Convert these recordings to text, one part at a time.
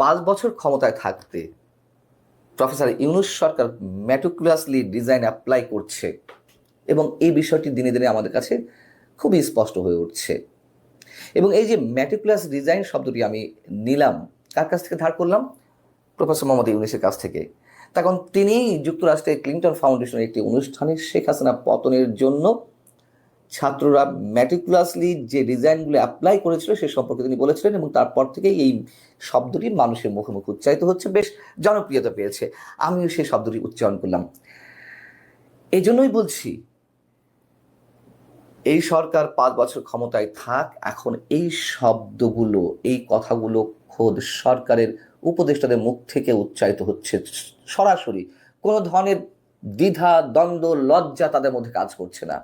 5 বছর ক্ষমতায় থাকতে প্রফেসর ইউনূস সরকার ম্যাটিকুলাসলি ডিজাইন অ্যাপ্লাই করছে, এবং এই বিষয়টি দিনে দিনে আমাদের কাছে খুবই স্পষ্ট হয়ে উঠছে। এবং এই যে ম্যাটিকুলাস ডিজাইন শব্দটি আমি নিলাম, কার কাছ থেকে ধার করলাম? প্রফেসর মোহাম্মদ ইউনূসের কাছ থেকে। তখন তিনি যুক্তরাষ্ট্রের ক্লিন্টন ফাউন্ডেশনের একটি অনুষ্ঠানে শেখ হাসিনা পতনের জন্য ছাত্ররা ম্যাটিকুলাসলি যে ডিজাইনগুলো অ্যাপ্লাই করেছিল সে সম্পর্কে তিনি বলেছিলেন, এবং তারপর থেকেই এই শব্দটি মানুষের মুখে মুখে উচ্চারিত হচ্ছে, বেশ জনপ্রিয়তা পেয়েছে। আমিও সেই শব্দটি উচ্চারণ করলাম। এই জন্যই বলছি, এই সরকার 5 বছর ক্ষমতায় থাক, এখন এই শব্দগুলো, এই কথাগুলো খোদ সরকারের উপদেষ্টাদের মুখ থেকে উচ্চারিত হচ্ছে সরাসরি। কোনো ধরনের দ্বিধা, দ্বন্দ্ব, লজ্জা তাদের মধ্যে কাজ করছে না।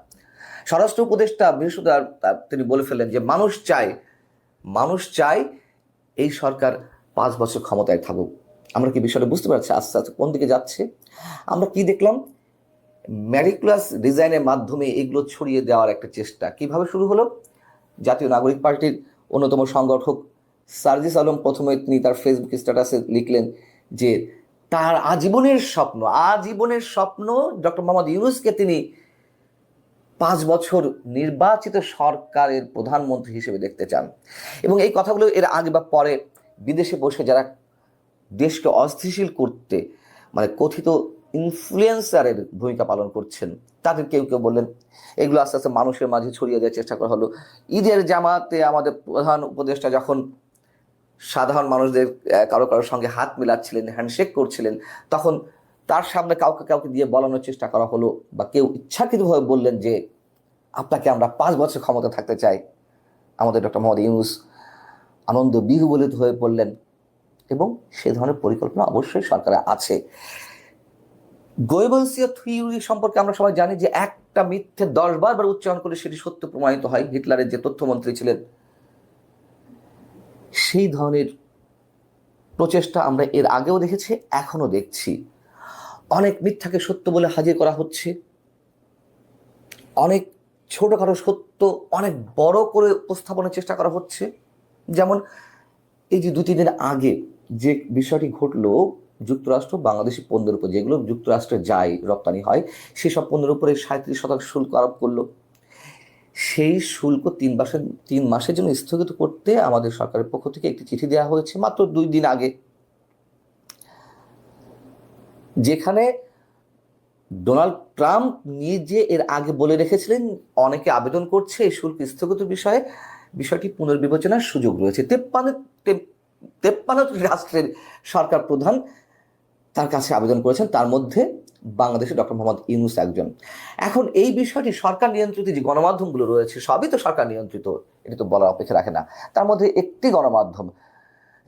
স্বরাষ্ট্র উপদেষ্টা বৃহস্পতিবার তিনি বলে ফেললেন যে মানুষ চায় এই সরকার 5 বছর ক্ষমতায় থাকুক। আমরা কি বিষয়টা বুঝতে পারছি আস্তে আস্তে কোন দিকে যাচ্ছে? আমরা কি দেখলাম? ম্যাটিকুলাস ডিজাইনের মাধ্যমে এগুলো ছড়িয়ে দেওয়ার একটা চেষ্টা কিভাবে শুরু হলো? জাতীয় নাগরিক পার্টির অন্যতম সংগঠক সার্জিস আলম প্রথমে তিনি তার ফেসবুক স্ট্যাটাসে লিখলেন যে তার আজীবনের স্বপ্ন ডক্টর মোহাম্মদ ইউনূসকে তিনি 5 বছর নির্বাচিত সরকারের প্রধানমন্ত্রী হিসেবে দেখতে চান। এবং এই কথাগুলো এর আগে বা পরে বিদেশে বসে যারা দেশকে অস্থিতিশীল করতে মানে কথিত ইনফ্লুয়েন্সারের ভূমিকা পালন করছেন তাদের কেউ কেউ বললেন। এগুলো আস্তে আস্তে মানুষের মাঝে ছড়িয়ে দেওয়ার চেষ্টা করা হলো। ঈদের জামাতে আমাদের প্রধান উপদেষ্টা যখন সাধারণ মানুষদের কারো সঙ্গে হাত মিলাচ্ছিলেন, হ্যান্ডশেক করছিলেন, তখন তার সামনে কাউকে দিয়ে বলানোর চেষ্টা করা হলো, বা কেউ ইচ্ছাকৃতভাবে বললেন যে আপনাকে আমরা 5 বছর ক্ষমতা থাকতে চাই। আমাদের ডক্টর মোহাম্মদ ইউনূস আনন্দ বিহ্বলিত হয়ে পড়লেন, এবং সে ধরনের পরিকল্পনা অবশ্যই সরকারের আছে। গোয়েবলসীয় থিওরি সম্পর্কে আমরা সবাই জানি যে একটা মিথ্যে 10 বার উচ্চারণ করে সেটি সত্য প্রমাণিত হয়। হিটলারের যে তথ্যমন্ত্রী ছিলেন, সেই ধরনের প্রচেষ্টা আমরা এর আগেও দেখেছি, এখনো দেখছি। অনেক মিথ্যাকে সত্য বলে হাজির করা হচ্ছে, অনেক ছোটখাটো সত্য অনেক বড় করে উপস্থাপনের চেষ্টা করা হচ্ছে। যেমন এই যে 2-3 দিন আগে যে বিষয়টি ঘটলো, যুক্তরাষ্ট্র বাংলাদেশি পণ্যের উপর যেগুলো যুক্তরাষ্ট্রে যায়, রপ্তানি হয়, সেসব পণ্যের উপরে 37% শুল্ক আরোপ করলো। সেই শুল্ক 3 মাসের জন্য স্থগিত করতে আমাদের সরকারের পক্ষ থেকে একটি চিঠি দেওয়া হয়েছে মাত্র 2 দিন আগে, যেখানে ডোনাল্ড ট্রাম্প নিজে এর আগে বলে রেখেছিলেন অনেকে আবেদন করছে এই শুল্ক স্থগিত বিষয়টি পুনর্বিবেচনার সুযোগ রয়েছে। 53 রাষ্ট্রের সরকার প্রধান তার কাছে আবেদন করেছেন, তার মধ্যে বাংলাদেশে ডক্টর মোহাম্মদ ইউনূস একজন। এখন এই বিষয়টি সরকার নিয়ন্ত্রিত যে গণমাধ্যমগুলো রয়েছে, সবই তো সরকার নিয়ন্ত্রিত, এটি তো বলার অপেক্ষা রাখে না। তার মধ্যে একটি গণমাধ্যম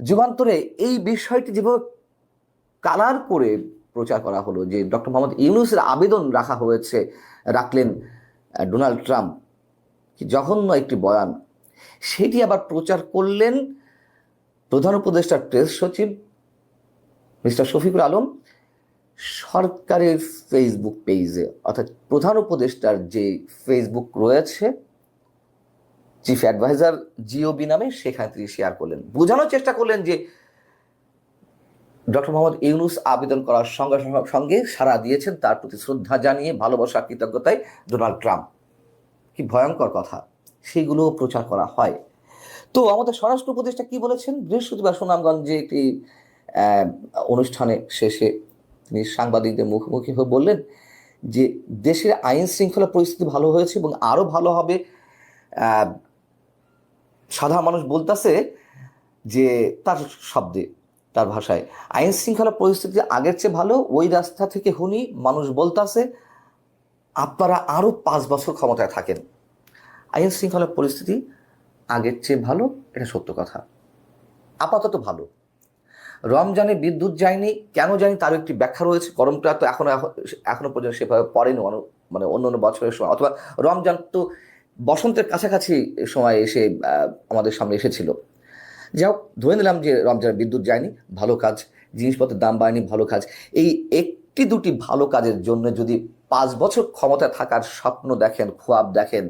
যুগান্তরে এই বিষয়টি যেভাবে কালার করে প্রচার করা হলো যে ডক্টর মোহাম্মদ ইউনূসের আবেদন রাখলেন ডোনাল্ড ট্রাম্প, কি জঘন্য একটি বয়ান, সেটি আবার প্রচার করলেন প্রধান উপদেষ্টার প্রেস সচিব মিস্টার শফিকুল আলম সরকারের ফেসবুক পেজে। অর্থাৎ প্রধান উপদেষ্টার যে ফেসবুক রয়েছে, চিফ অ্যাডভাইজার জিওবি নামে, সেখানে তিনি শেয়ার করলেন, বোঝানোর চেষ্টা করলেন যে ডক্টর মোহাম্মদ ইউনূস আবেদন করার সঙ্গে সঙ্গে সাড়া দিয়েছেন, তার প্রতি শ্রদ্ধা জানিয়ে, ভালোবাসা, কৃতজ্ঞতায় ডোনাল্ড ট্রাম্প। কি ভয়ঙ্কর কথা, সেইগুলো প্রচার করা হয়। তো আমাদের স্বরাষ্ট্র উপদেষ্টা কি বলেছেন? বৃহস্পতিবার সুনামগঞ্জে একটি অনুষ্ঠানে শেষে তিনি সাংবাদিকদের মুখোমুখি হয়ে বললেন যে দেশের আইন শৃঙ্খলা পরিস্থিতি ভালো হয়েছে এবং আরও ভালো হবে। সাধারণ মানুষ বলতেছে যে তার শব্দে, তার ভাষায়, আইন শৃঙ্খলা পরিস্থিতি আগের চেয়ে ভালো। ওই রাস্তা থেকে হুনি মানুষ বলতেছে আপনারা আরও 5 বছর ক্ষমতায় থাকেন। আইন শৃঙ্খলা পরিস্থিতি আগের চেয়ে ভালো, এটা সত্য কথা, আপাতত ভালো। রমজানে বিদ্যুৎ যায়নি, কেন যায়নি তারও একটি ব্যাখ্যা রয়েছে। গরমটা তো এখনো পর্যন্ত সেভাবে পড়েনি, মানে অন্য বছরের সময়, অথবা রমজান তো বসন্তের কাছাকাছি সময় এসে আমাদের সামনে এসেছিল। যাই হোক, ধরে নিলাম যে রমজানে বিদ্যুৎ যায়নি, ভালো কাজ। জিনিসপত্রের দাম বাড়েনি, ভালো কাজ। এই 1-2টি ভালো কাজের জন্য যদি 5 বছর ক্ষমতায় থাকার স্বপ্ন দেখেন, খোয়াব দেখেন,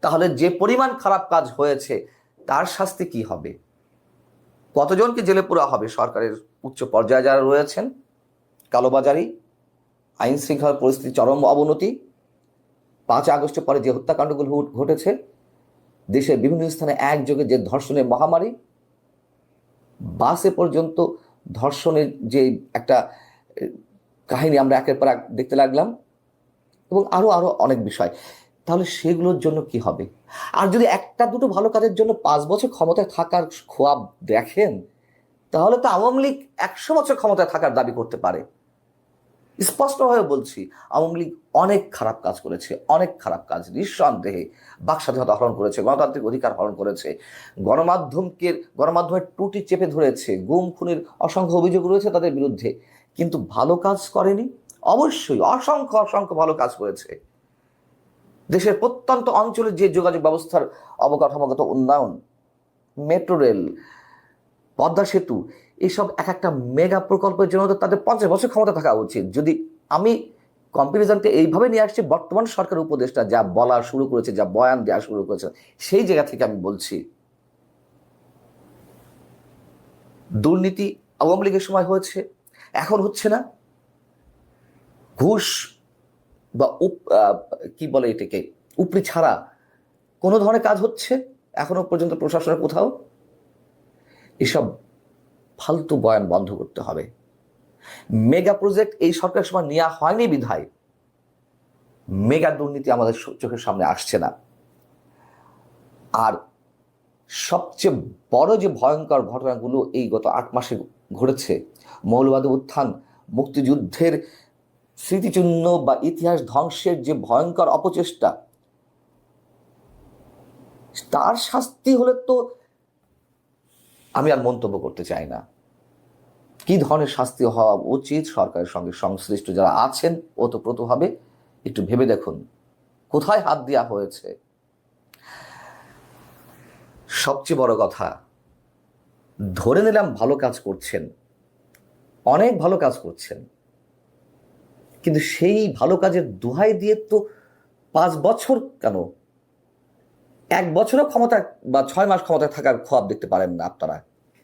তাহলে যে পরিমাণ খারাপ কাজ হয়েছে তার শাস্তি কি হবে? কতজনকে জেলে পোড়া হবে? সরকারের উচ্চ পর্যায়ে যারা রয়েছেন, কালোবাজারি, আইন শৃঙ্খলা পরিস্থিতি চরম অবনতি, 5 আগস্টের পরে যে হত্যাকাণ্ডগুলো ঘটেছে, দেশের বিভিন্ন স্থানে একযোগে যে ধর্ষণের মহামারী, বাসে পর্যন্ত ধর্ষণের যে একটা কাহিনী আমরা একের পর এক দেখতে লাগলাম, এবং আরো অনেক বিষয়। তাহলে সেগুলোর জন্য কি হবে? আর যদি একটা দুটো ভালো কাজের জন্য 5 বছর ক্ষমতায় থাকার খোয়াব দেখেন, তাহলে তো আওয়ামী লীগ 100 বছর ক্ষমতায় থাকার দাবি করতে পারে। স্পষ্টভাবে বলছি, আওয়ামী লীগ অনেক খারাপ কাজ করেছে, অনেক খারাপ কাজ, নিঃসন্দেহে। বাক স্বাধীনতা হরণ করেছে, গণতান্ত্রিক অধিকার হরণ করেছে, গণমাধ্যমের ত্রুটি চেপে ধরেছে, গুম খুনের অসংখ্য অভিযোগ রয়েছে তাদের বিরুদ্ধে, কিন্তু ভালো কাজ করেনি। অবশ্যই অসংখ্য ভালো কাজ করেছে। দেশের প্রত্যন্ত অঞ্চলের যে যোগাযোগ ব্যবস্থার অবকাঠামোগত উন্নয়ন, মেট্রো রেল, পদ্মা সেতু, এইসব এক একটা মেগা প্রকল্পের জন্য তো তাদের 50 বছর ক্ষমতা থাকা উচিত। যদি আমি কম্পারিজনকে এইভাবে নিয়ে আসছি, বর্তমান সরকার উপদেষ্টা যা বলা শুরু করেছে, যা বয়ান দেওয়া শুরু করেছে, সেই জায়গা থেকে আমি বলছি, দুর্নীতি আওয়ামী লীগের সময় হয়েছে, এখন হচ্ছে না। ঘুষ বা কি বলে এটাকে, উপরি ছাড়া কোনো ধরনের কাজ হচ্ছে এখনো পর্যন্ত প্রশাসনের কোথাও? এসব ফালতু বয়ান বন্ধ করতে হবে। মেগা প্রজেক্ট এই সরকারের সময় নেওয়া হয়নি বিধায় মেগা দুর্নীতি আমাদের চোখের সামনে আসছে না। আর সবচেয়ে বড় যে ভয়ঙ্কর ঘটনাগুলো এই গত 8 মাসে ঘটেছে, মৌলবাদী উত্থান, মুক্তিযুদ্ধের স্মৃতিচিহ্ন বা ইতিহাস ধ্বংসের যে ভয়ঙ্কর অপচেষ্টা, তার শাস্তি হলে তো আমি আর মন্তব্য করতে চাই না। কি ধরনের শাস্তি হওয়া উচিত সরকারের সঙ্গে সংশ্লিষ্ট যারা আছেন ওতপ্রোতভাবে একটু ভেবে দেখুন কোথায় হাত দেওয়া হয়েছে। সবচেয়ে বড় কথা, ধরে নিলাম ভালো কাজ করছেন, অনেক ভালো কাজ করছেন, কিন্তু সেই ভালো কাজের দোহাই দিয়ে তো 5 বছর কেন, 1 বছরও ক্ষমতা বা 6 মাস ক্ষমতায় থাকার খোয়াব দেখতে পারেন না আপনারা।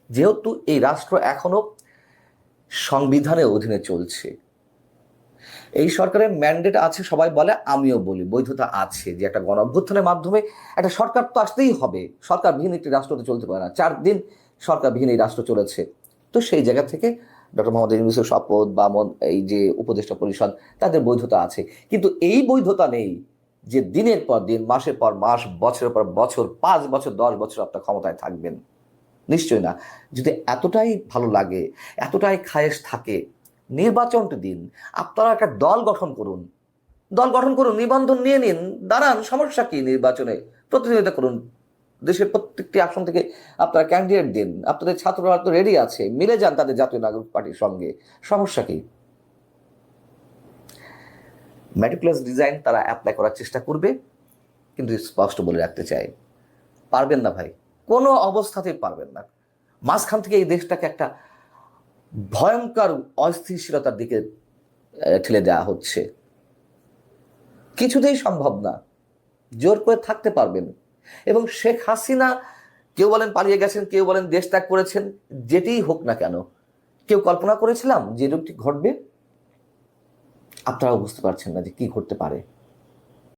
যেহেতু এই রাষ্ট্র এখনো সংবিধানের অধীনে চলছে, এই সরকারের ম্যান্ডেট আছে, সবাই বলে, আমিও বলি বৈধতা আছে, যে একটা গণ অভ্যুত্থানের মাধ্যমে একটা সরকার তো আসতেই হবে। সরকারবিহীন একটি রাষ্ট্র তো চলতে পারে না। 4 দিন সরকারবিহীন এই রাষ্ট্র চলেছে। তো সেই জায়গা থেকে ডক্টর মোহাম্মদ ইউনূসের শপথ বা এই যে উপদেষ্টা পরিষদ, তাদের বৈধতা আছে, কিন্তু এই বৈধতা নেই যে দিনের পর দিন, মাসের পর মাস, বছরের পর বছর, 5 বছর 10 বছর আপনার ক্ষমতায় থাকবেন। নিশ্চয় না। যদি এতটাই ভালো লাগে, এতটাই খায়েশ থাকে, নির্বাচনটা দিন। আপনারা একটা দল গঠন করুন, নিবন্ধন নিয়ে নিন, দাঁড়ান, সমস্যা কি? নির্বাচনে প্রতিযোগিতা করুন, দেশের প্রত্যেকটি আসন থেকে আপনারা ক্যান্ডিডেট দিন। আপনাদের ছাত্ররা তো রেডি আছে, মিলে যান তাদের জাতীয় নাগরিক পার্টির সঙ্গে, সমস্যা কি? মেটিকুলাস ডিজাইন তারা অ্যাপ্লাই করার চেষ্টা করবে, কিন্তু স্পষ্ট বলে রাখতে চাই, পারবেন না ভাই, কোনো অবস্থাতেই পারবেন না। মাঝখান থেকে এই দেশটাকে একটা ভয়ঙ্কর অস্থিতিশীলতার দিকে ঠেলে দেওয়া হচ্ছে, কিছুতেই সম্ভব না। জোর করে থাকতে পারবেন। এবং শেখ হাসিনা, কেউ বলেন পালিয়ে গেছেন, কেউ বলেন দেশ ত্যাগ করেছেন, যেটিই হোক না কেন, কেউ কল্পনা করেছিলাম যে রূপটি ঘটবে? আপনারাও বুঝতে পারছেন না যে কি ঘটতে পারে।